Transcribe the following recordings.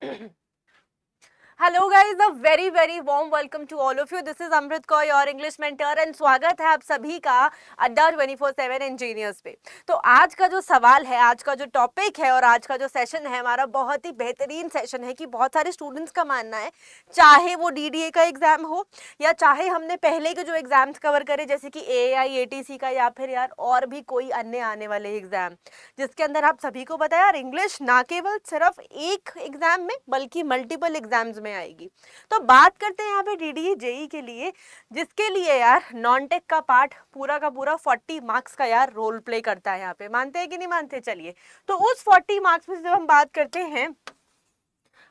Hello guys, a very very warm welcome to all of you. This is Amrit Kaur, your English mentor, and स्वागत है आप सभी का अड्डा 24/7 इंजीनियर्स पे। तो आज का जो सवाल है, आज का जो टॉपिक है और आज का जो सेशन है हमारा बहुत ही बेहतरीन सेशन है कि बहुत सारे स्टूडेंट्स का मानना है, चाहे वो डीडीए का एग्जाम हो या चाहे हमने पहले के जो एग्जाम्स कवर करे जैसे कि एआई एटीसी का या फिर यार और भी कोई अन्य आने वाले एग्जाम, जिसके अंदर आप सभी को पता है यार इंग्लिश ना केवल सिर्फ एक एग्जाम में बल्कि मल्टीपल एग्जाम्स में आएगी। तो बात करते हैं यहाँ पे डीडीए जेई के लिए, जिसके लिए यार नॉन टेक का पार्ट पूरा का पूरा 40 मार्क्स का यार रोल प्ले करता है। यहाँ पे मानते हैं कि नहीं मानते? चलिए, तो उस 40 मार्क्स में जब हम बात करते हैं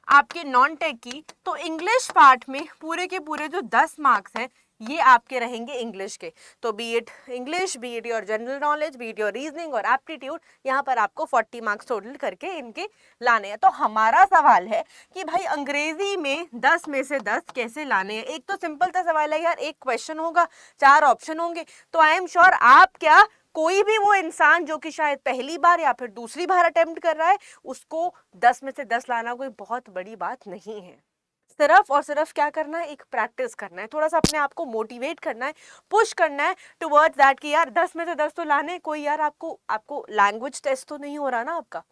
आपके नॉन टेक की, तो इंग्लिश पार्ट में पूरे के पूरे जो 10 मार्क्स हैं ये आपके रहेंगे इंग्लिश के। तो B it English, B it your general knowledge, B it your reasoning और एप्टीट्यूड, यहाँ पर आपको 40 मार्क्स टोटल करके इनके लाने हैं। तो हमारा सवाल है कि भाई अंग्रेजी में 10 में से 10 कैसे लाने हैं। एक तो सिंपल सा सवाल है यार, एक क्वेश्चन होगा, 4 ऑप्शन होंगे। तो आई एम श्योर आप क्या, कोई भी वो इंसान जो कि शायद पहली बार या फिर दूसरी बार अटेम्प्ट कर रहा है, उसको 10 में से 10 लाना कोई बहुत बड़ी बात नहीं है। सिर्फ और सिर्फ क्या करना है, एक प्रैक्टिस करना है, थोड़ा सा अपने आप को मोटिवेट करना है, पुश करना है टुवर्ड्स दैट कि यार 10 में से 10 तो लाने। कोई यार आपको लैंग्वेज टेस्ट तो नहीं हो रहा ना आपका।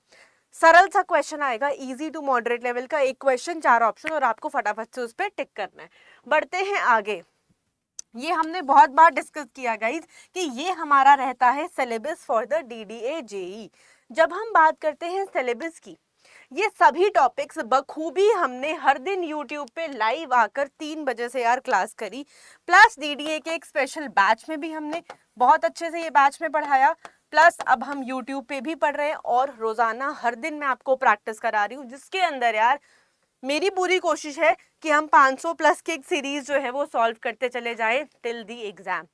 सरल सा क्वेश्चन आएगा, इजी टू मॉडरेट लेवल का, एक क्वेश्चन 4 ऑप्शन और आपको फटाफट से उस पर टिक करना है। बढ़ते हैं आगे। ये हमने बहुत बार डिस्कस किया गाइज कि ये हमारा रहता है syllabus for the DDA JE. जब हम बात करते हैं सिलेबस की, ये सभी टॉपिक्स बखूबी हमने हर दिन यूट्यूब पे लाइव आकर 3 बजे से यार क्लास करी, प्लस डीडीए के एक स्पेशल बैच में भी हमने बहुत अच्छे से ये बैच में पढ़ाया, प्लस अब हम यूट्यूब पे भी पढ़ रहे हैं और रोजाना हर दिन मैं आपको प्रैक्टिस करा रही हूँ, जिसके अंदर यार मेरी पूरी कोशिश है कि हम 500 प्लस की एक सीरीज जो है वो सॉल्व करते चले जाएं टिल दी एग्जाम।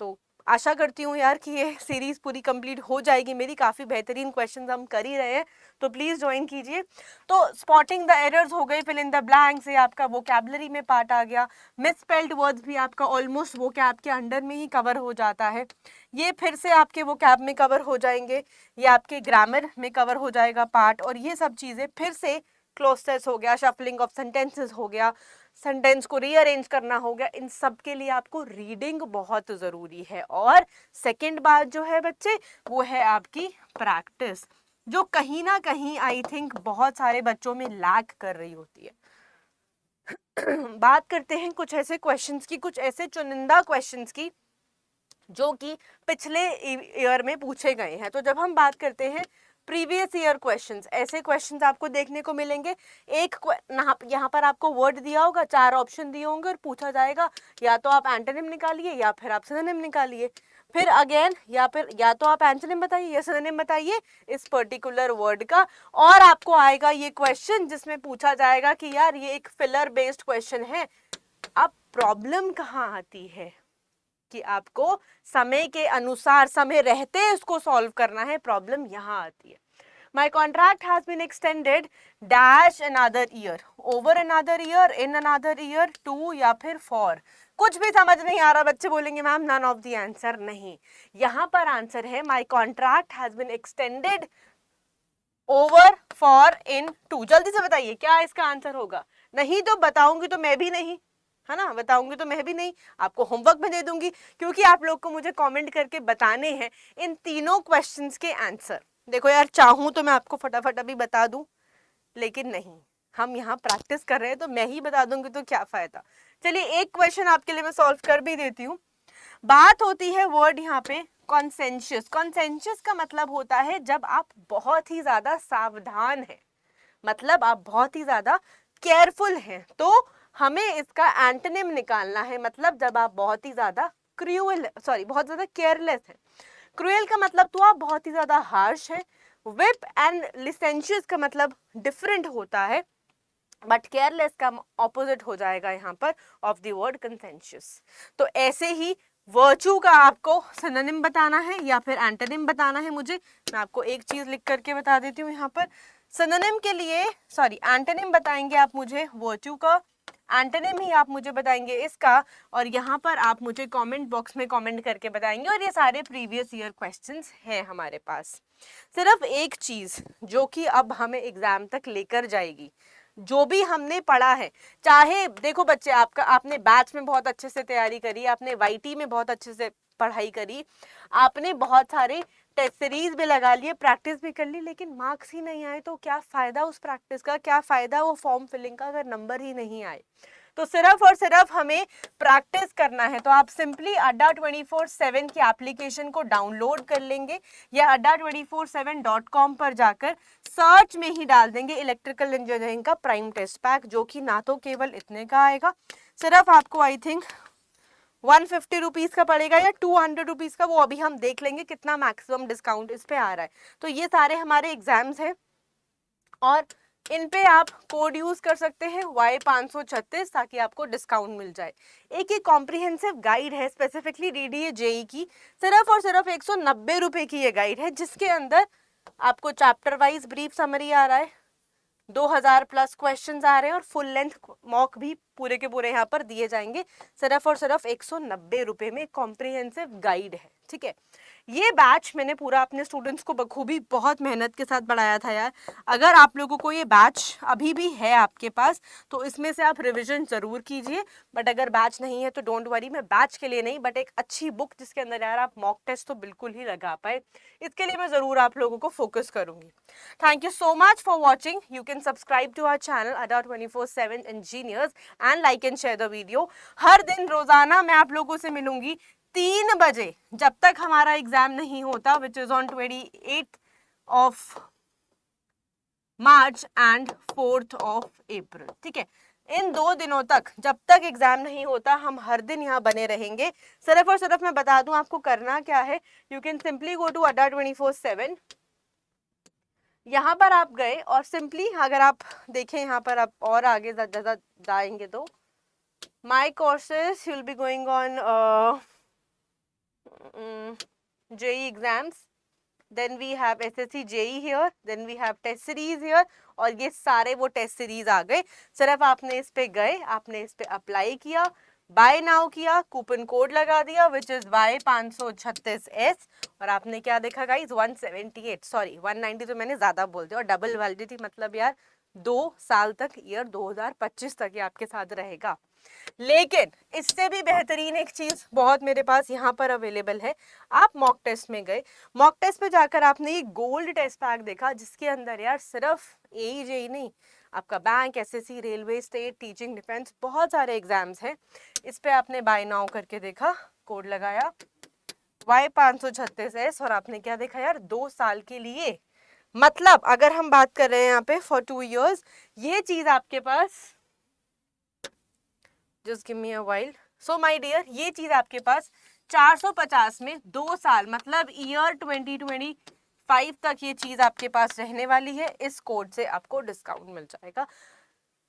तो आशा करती हूँ यार कि ये सीरीज पूरी कंप्लीट हो जाएगी मेरी, काफ़ी बेहतरीन क्वेश्चंस हम कर ही रहे हैं, तो प्लीज़ ज्वाइन कीजिए। तो स्पॉटिंग द एरर्स हो गई, फिल इन द ब्लैंक्स, से आपका वोकैबुलरी में पार्ट आ गया, मिसस्पेल्ड वर्ड्स भी आपका ऑलमोस्ट वोकैब के अंडर में ही कवर हो जाता है, ये फिर से आपके वोकैब में कवर हो जाएंगे, ये आपके ग्रामर में कवर हो जाएगा पार्ट, और ये सब चीज़ें फिर से क्लोजनेस हो गया, शफलिंग ऑफ सेंटेंसेस हो गया, सेंटेंस को रीअरेंज करना हो गया, इन सब के लिए आपको रीडिंग बहुत ज़रूरी है। और सेकंड बात जो है बच्चे, वो है आपकी प्रैक्टिस, जो कहीं ना कहीं आई थिंक बहुत सारे बच्चों में लैक कर रही होती है। बात करते हैं कुछ ऐसे क्वेश्चंस की, कुछ ऐसे चुनिंदा क्वेश्चंस की जो कि पिछले ईयर में पूछे गए हैं। तो जब हम बात करते हैं प्रीवियस ईयर क्वेश्चंस, ऐसे क्वेश्चंस आपको देखने को मिलेंगे। एक यहाँ पर आपको वर्ड दिया होगा, 4 ऑप्शन दिए होंगे और पूछा जाएगा या तो आप एंटोनिम निकालिए या फिर आप सिनोनिम निकालिए। फिर अगेन या तो आप एंटोनिम बताइए या सिनोनिम बताइए इस पर्टिकुलर वर्ड का, और आपको आएगा ये क्वेश्चन जिसमें पूछा जाएगा कि यार ये एक फिलर बेस्ड क्वेश्चन है। अब प्रॉब्लम कहाँ आती है कि आपको समय के अनुसार, समय रहते इसको सॉल्व करना है, प्रॉब्लम यहाँ आती है। My contract has been extended dash another year, over another year, in another year, to या फिर फॉर। कुछ भी समझ नहीं आ रहा, बच्चे बोलेंगे ma'am none of the answer. नहीं, यहाँ पर आंसर है my contract has been extended over, for, in, to. जल्दी से बताइए क्या इसका आंसर होगा। नहीं तो बताऊंगी तो मैं भी नहीं, है ना, बताऊंगी तो मैं भी नहीं, आपको होमवर्क में दे दूंगी, क्योंकि आप लोग को मुझे कमेंट करके बताने हैं इन तीनों क्वेश्चंस के आंसर। देखो यार, चाहूं तो मैं आपको फटाफट अभी बता दूं, लेकिन नहीं, हम यहाँ प्रैक्टिस कर रहे हैं तो मैं ही बता दूंगी तो क्या फायदा। चलिए एक क्वेश्चन आपके लिए मैं सॉल्व कर भी देती हूँ। बात होती है वर्ड यहाँ पे कॉन्सेंशियस। कॉन्सेंशियस का मतलब होता है जब आप बहुत ही ज्यादा सावधान हैं, मतलब आप बहुत ही ज्यादा केयरफुल हैं। तो हमें इसका एंटोनिम निकालना है, मतलब जब आप बहुत ही ज्यादा बहुत ज्यादा केयरलेस हैं। क्रूएल का मतलब तो आप बहुत ही ज्यादा हार्श है। विप एंड लिसेंशियस का मतलब डिफरेंट होता है, बट केयरलेस का ऑपोजिट हो जाएगा यहाँ पर ऑफ द वर्ड कंसेंशियस। तो ऐसे ही वर्चू का आपको सिनोनिम बताना है या फिर एंटोनिम बताना है। मुझे, मैं आपको एक चीज लिख करके बता देती हूँ यहाँ पर। सिनोनिम के लिए एंटोनिम बताएंगे आप मुझे वर्चू का, एंटोनिम ही आप मुझे बताएंगे इसका, और यहाँ पर आप मुझे कमेंट बॉक्स में कमेंट करके बताएंगे। और ये सारे प्रीवियस ईयर क्वेश्चंस हैं हमारे पास। सिर्फ एक चीज जो कि अब हमें एग्जाम तक लेकर जाएगी, जो भी हमने पढ़ा है, चाहे देखो बच्चे आपने बैच में बहुत अच्छे से तैयारी करी, आपने वाईटी में बहुत अच्छे से पढ़ाई करी, आपने बहुत सारे टेस्ट सीरीज भी लगा लिए, प्रैक्टिस भी कर ली, लेकिन मार्क्स ही नहीं आए तो क्या फायदा उस प्रैक्टिस का, क्या फायदा वो फॉर्म फिलिंग का अगर नंबर ही नहीं आए। तो सिर्फ और सिर्फ हमें प्रैक्टिस करना है। तो आप सिंपली अड्डा 24/7 की एप्लीकेशन को डाउनलोड कर लेंगे या adda247.com पर जाकर सर्च में ही डाल देंगे इलेक्ट्रिकल इंजीनियरिंग का प्राइम टेस्ट पैक, जो कि ना तो केवल इतने का आएगा, सिर्फ आपको आई थिंक 150 रुपीज का पड़ेगा या 200 रुपीज का, वो अभी हम देख लेंगे कितना मैक्सिमम डिस्काउंट इस पे आ रहा है। तो ये सारे हमारे एग्जाम्स हैं और इन पे आप कोड यूज कर सकते हैं Y536 ताकि आपको डिस्काउंट मिल जाए। एक कॉम्प्रिहेंसिव गाइड है स्पेसिफिकली डीडीए जेई की, सिर्फ और सिर्फ 190 रुपए की ये गाइड है, जिसके अंदर आपको चैप्टर वाइज ब्रीफ समरी आ रहा है, 2000 प्लस क्वेश्चंस आ रहे हैं और फुल लेंथ मॉक भी पूरे के पूरे यहाँ पर दिए जाएंगे, सिर्फ और सिर्फ 190 रुपए में कॉम्प्रिहेंसिव गाइड है। ठीक है, ये बैच मैंने पूरा अपने स्टूडेंट्स को बखूबी बहुत मेहनत के साथ पढ़ाया था यार। अगर आप लोगों को ये बैच अभी भी है आपके पास तो इसमें से आप रिवीजन जरूर कीजिए, बट अगर बैच नहीं है तो डोंट वरी, मैं बैच के लिए नहीं बट एक अच्छी बुक जिसके अंदर यार आप मॉक टेस्ट तो बिल्कुल ही लगा पाए, इसके लिए मैं जरूर आप लोगों को फोकस करूंगी। Thank you so much for watching. You can subscribe to our channel Adda 24/7 engineers and like and share the video. हर दिन रोजाना मैं आप लोगों से मिलूंगी 3 बजे, जब तक हमारा एग्जाम नहीं होता, which is on 28 of March and 4th of April. ठीक है, इन 2 दिनों तक जब तक एग्जाम नहीं होता हम हर दिन यहाँ बने रहेंगे। सिर्फ और सिर्फ मैं बता दूं आपको करना क्या है, you can simply go to Adda 24/7, यहाँ पर आप गए और सिंपली अगर आप देखें यहाँ पर आप और आगे ज्यादा जाएंगे तो my courses you will be going on JEE exams, then we have SSC JEE here, then we have test series here, और ये सारे वो टेस्ट सीरीज आ गए। सिर्फ आपने इस पे गए, आपने इस पे अप्लाई किया, बाय नाउ किया, कूपन कोड लगा दिया विच इज Y536S, और आपने क्या देखा गाइज 178 सॉरी 190 तो मैंने ज्यादा बोल दिया, और डबल वैलिडिटी मतलब यार 2 साल तक, ईयर 2025 तक ये आपके साथ रहेगा। लेकिन इससे भी बेहतरीन एक चीज बहुत मेरे पास यहाँ पर अवेलेबल है। आप मॉक टेस्ट में गए, मॉक टेस्ट पे जाकर आपने ये गोल्ड टेस्ट पैक देखा जिसके अंदर यार सिर्फ जेई नहीं, आपका bank, SSC, railway, state, teaching, defence, बहुत सारे एग्जाम्स हैं। इस पे आपने बाय नाउ करके देखा, कोड लगाया Y536S, और आपने क्या देखा यार 2 साल के लिए, मतलब अगर हम बात कर रहे हैं यहाँ पे फॉर 2 years, ये चीज आपके पास, just give me a while, so my dear, ये चीज आपके पास 450 में 2 साल मतलब ईयर 2025 तक ये चीज आपके पास रहने वाली है। इस कोड से आपको डिस्काउंट मिल जाएगा।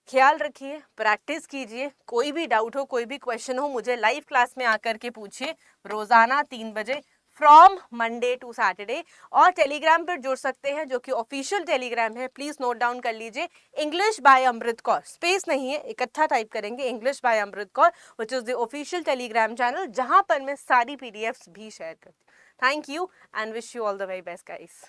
ख्याल रखिए, प्रैक्टिस कीजिए, कोई भी डाउट हो, कोई भी क्वेश्चन हो, मुझे लाइव क्लास में आकर के पूछिए रोजाना 3 बजे फ्रॉम मंडे टू सैटरडे, और टेलीग्राम पर जुड़ सकते हैं जो कि ऑफिशियल टेलीग्राम है, प्लीज नोट डाउन कर लीजिए, English by Amrit Kaur, space नहीं है, इकट्ठा टाइप करेंगे English by Amrit Kaur, which is the official Telegram channel, जहां पर मैं सारी पीडीएफ्स भी शेयर करती हूँ। Thank you and wish you all the very best guys.